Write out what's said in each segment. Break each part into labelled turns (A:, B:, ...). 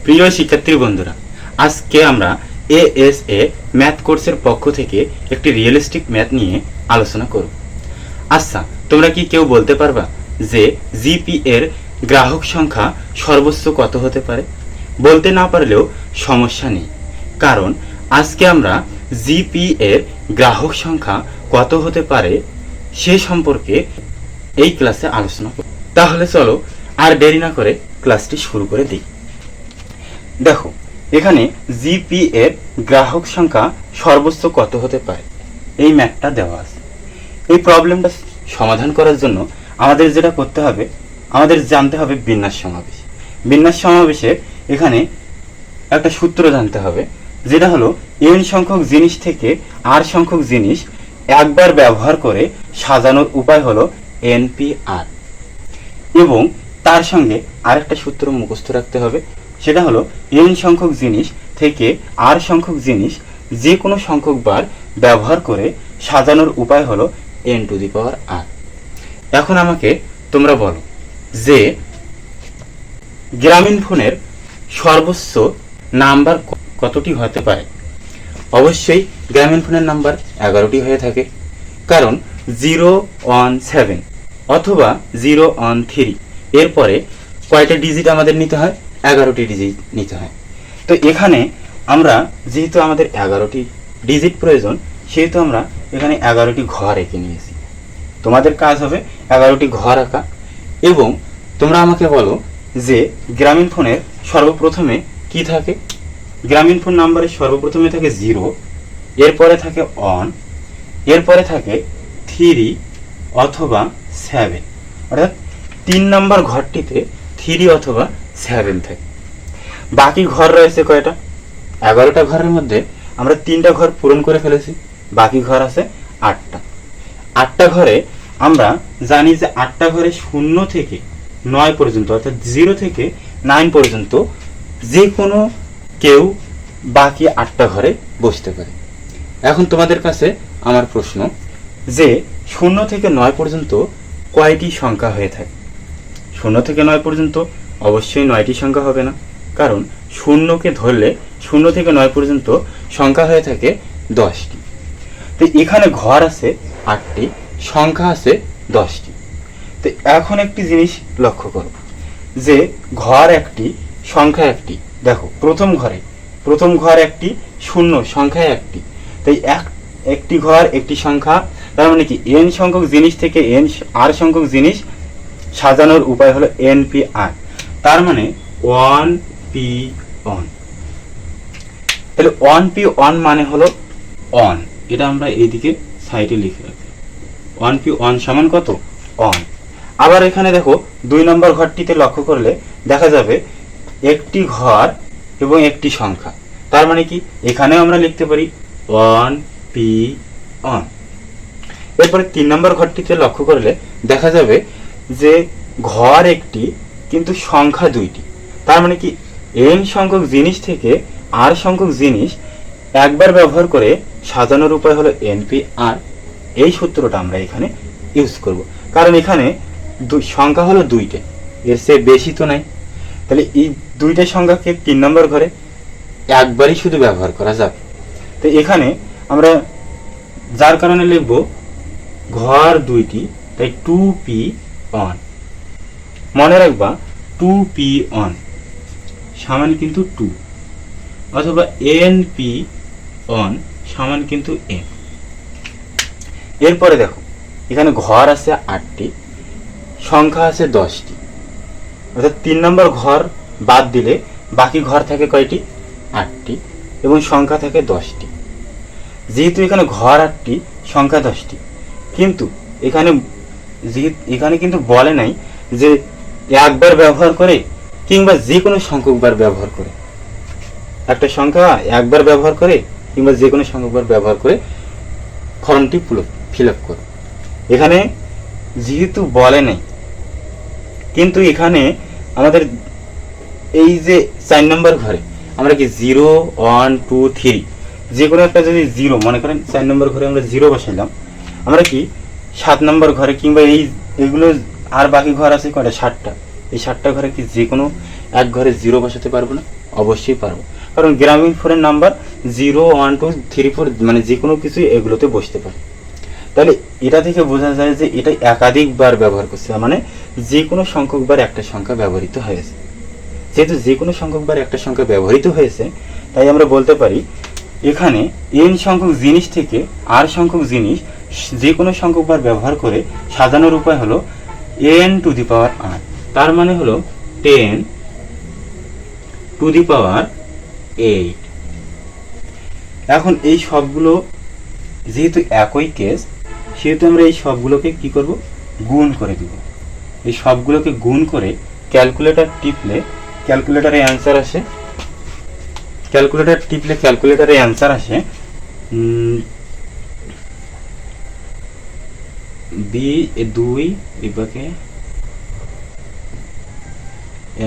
A: প্রিয় শিক্ষার্থী বন্ধুরা, আজকে আমরা এএসএ ম্যাথ কোর্সের পক্ষ থেকে একটি রিয়েলিস্টিক ম্যাথ নিয়ে আলোচনা করব। আচ্ছা, তোমরা কি কেউ বলতে পারবা যে জিপি এর গ্রাহক সংখ্যা সর্বোচ্চ কত হতে পারে? বলতে না পারলেও সমস্যা নেই, কারণ আজকে আমরা জিপি এর গ্রাহক সংখ্যা কত হতে পারে সে সম্পর্কে এই ক্লাসে আলোচনা করব। তাহলে চলো আর দেরি না করে ক্লাসটি শুরু করে দিই। দেখো, এখানে জিপি এর গ্রাহক সংখ্যা সর্বোচ্চ কত হতে পারে এই ম্যাথটা দেওয়া আছে। এই প্রবলেমটা সমাধান করার জন্য আমাদের যেটা করতে হবে, আমাদের জানতে হবে বিন্যাস সমাবেশ। বিন্যাস সমাবেশে এখানে একটা সূত্র জানতে হবে, যেটা হলো এন সংখ্যক জিনিস থেকে আর সংখ্যক জিনিস একবার ব্যবহার করে সাজানোর উপায় হলো এনপিআর। এবং তার সঙ্গে আরেকটা সূত্র মুখস্থ রাখতে হবে, সেটা হলো এন সংখ্যক জিনিস থেকে আর সংখ্যক জিনিস যে কোনো সংখ্যক বার ব্যবহার করে সাজানোর উপায় হলো এন টু দি পাওয়ার আর। এখন আমাকে তোমরা বলো যে গ্রামীণ ফোনের সর্বোচ্চ নাম্বার কতটি হতে পারে? অবশ্যই গ্রামীণ ফোনের নাম্বার 11টি হয়ে থাকে, কারণ 017 অথবা 013 এরপরে কয়টা ডিজিট আমাদের নিতে হয়? 11টি ডিজিট নিতে হয়। তো এখানে আমরা যেহেতু আমাদের 11টি ডিজিট প্রয়োজন, সেহেতু আমরা এখানে 11টি ঘর এঁকে নিয়েছি। তোমাদের কাজ হবে 11টি ঘর আঁকা। এবং তোমরা আমাকে বলো যে গ্রামীণ ফোনের সর্বপ্রথমে কি থাকে? গ্রামীণ ফোন নাম্বারের সর্বপ্রথমে থাকে 0, এরপরে থাকে 1, এরপরে থাকে 3 অথবা 7, অর্থাৎ 3 নম্বর ঘরটিতে 3 অথবা 7 থাকে। বাকি ঘর রয়েছে কয়টা? 11টা ঘরের মধ্যে আমরা 3টা ঘর পূরণ করে ফেলেছি, বাকি ঘর আছে 8টা। 8টা ঘরে আমরা জানি যে 8টা ঘরে 0 থেকে 9 পর্যন্ত, অর্থাৎ 0 থেকে 9 পর্যন্ত যে কোনো কেউ বাকি 8টা ঘরে বসতে পারে। এখন তোমাদের কাছে আমার প্রশ্ন যে 0 থেকে 9 পর্যন্ত কয়টি সংখ্যা হয়ে থাকে? 0 থেকে 9 পর্যন্ত অবশ্যই 9টি সংখ্যা হবে না, কারণ 0কে ধরলে 0 থেকে 9 পর্যন্ত সংখ্যা হয়ে থাকে 10টি। তো এখানে ঘর আছে 8টি, সংখ্যা আছে 10টি। তো এখন একটি জিনিস লক্ষ্য করো যে ঘর একটি, সংখ্যা একটি। দেখো, প্রথম ঘর একটি, 0 সংখ্যা একটি। তাই একটি ঘর একটি সংখ্যা, তার মানে কি এন সংখ্যক জিনিস থেকে এন আর সংখ্যক জিনিস সাজানোর উপায় হলো এনপিআর। তার মানে 1p1। তাহলে 1p1 মানে হলো অন। এটা আমরা এইদিকে সাইডে লিখে রাখি। 1p1 সমান কত? অন। আবার এখানে দেখো 2 নম্বর ঘরটিতে লক্ষ্য করলে দেখা যাবে একটি ঘর এবং একটি সংখ্যা। তার মানে কি এখানেও আমরা লিখতে পারি 1p1। এরপরে 3 নম্বর ঘরটিতে লক্ষ্য করলে দেখা যাবে যে ঘর একটি কিন্তু সংখ্যা 2টি। তার মানে কি এন সংখ্যক জিনিস থেকে আর সংখ্যক জিনিস একবার ব্যবহার করে সাজানোর উপায় হলো এনপিআর। এই সূত্রটা আমরা এখানে ইউজ করব, কারণ এখানে সংখ্যা হলো 2টে, এর চেয়ে বেশি তো নাই। তাহলে এই 2টে সংখ্যাকে 3 নম্বর ঘরে একবারই শুধু ব্যবহার করা যাবে। তো এখানে আমরা যার কারণে লিখব ঘর 2টি, তাই 2p1। মনে রাখবা 2p1 সমান কিন্তু 2, অথবা np1 সমান কিন্তু n। এরপরে দেখো এখানে ঘর আছে 8টি, সংখ্যা আছে 10টি, অর্থাৎ 3 নম্বর ঘর বাদ দিলে বাকি ঘর থাকে কয়টি? 8টি, এবং সংখ্যা থাকে 10টি। যেহেতু এখানে ঘর 8টি, সংখ্যা 10টি, কিন্তু এখানে কিন্তু বলে নাই যে একবার ব্যবহার করে কিংবা যে কোনো সংখ্যক বার ব্যবহার করে। একটা সংখ্যা একবার ব্যবহার করে কিংবা যে কোনো সংখ্যক বার ব্যবহার করে ফর্মটি ফিল আপ করো। এখানে যেহেতু বলে নাই, কিন্তু এখানে আমাদের এই যে 4 নম্বর ঘরে আমরা কি 0, 1, 2, 3 যে কোনো একটা যদি 0, মনে করেন 4 নম্বর ঘরে আমরা 0 বসাইলাম, আমরা কি 7 নম্বর ঘরে কিংবা এইগুলো আর বাকি ঘর আছে কয়টা? 7টা। এই 7টা ঘরে কি যে কোনো এক ঘরে 0 বসাতে পারবো না? অবশ্যই পারবো, কারণ গ্রামীণ ফোনের নাম্বার 0, 1, 2, 3, 4 মানে যে কোনো কিছু এগুলোতে বসতে পারে। তাহলে এটা থেকে বোঝা যায় যে এটা একাধিকবার ব্যবহার করছে, মানে যে কোনো সংখ্যকবার একটা সংখ্যা ব্যবহৃত হয়েছে। যেহেতু যে কোনো সংখ্যকবার একটা সংখ্যা ব্যবহৃত হয়েছে, তাই আমরা বলতে পারি এখানে n সংখ্যক জিনিস থেকে r সংখ্যক জিনিস যে কোনো সংখ্যকবার ব্যবহার করে সাজানোর উপায় হলো n to the power r। তার মানে হলো 10 টু দি পাওয়ার 8। এখন এই সবগুলো যেহেতু একই কেস, সেহেতু আমরা এই সবগুলোকে কি করব, গুণ করে দেব। এই সবগুলোকে গুণ করে ক্যালকুলেটর টিপলে ক্যালকুলেটরে অ্যান্সার আসে, দুই বিভাগে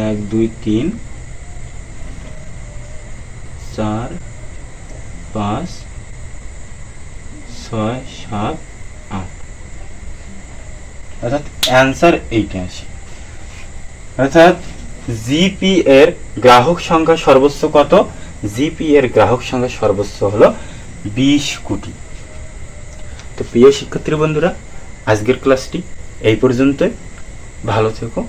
A: 1, 2, 3, 4, 5, 6, 7, 8, অর্থাৎ অ্যান্সার এইটা আসে। অর্থাৎ জিপি এর গ্রাহক সংখ্যা সর্বোচ্চ কত? জিপি এর গ্রাহক সংখ্যা সর্বোচ্চ হলো 20 কোটি। তো প্রিয় শিক্ষার্থী বন্ধুরা, আজকের ক্লাসটি এই পর্যন্তই। ভালো থেকো।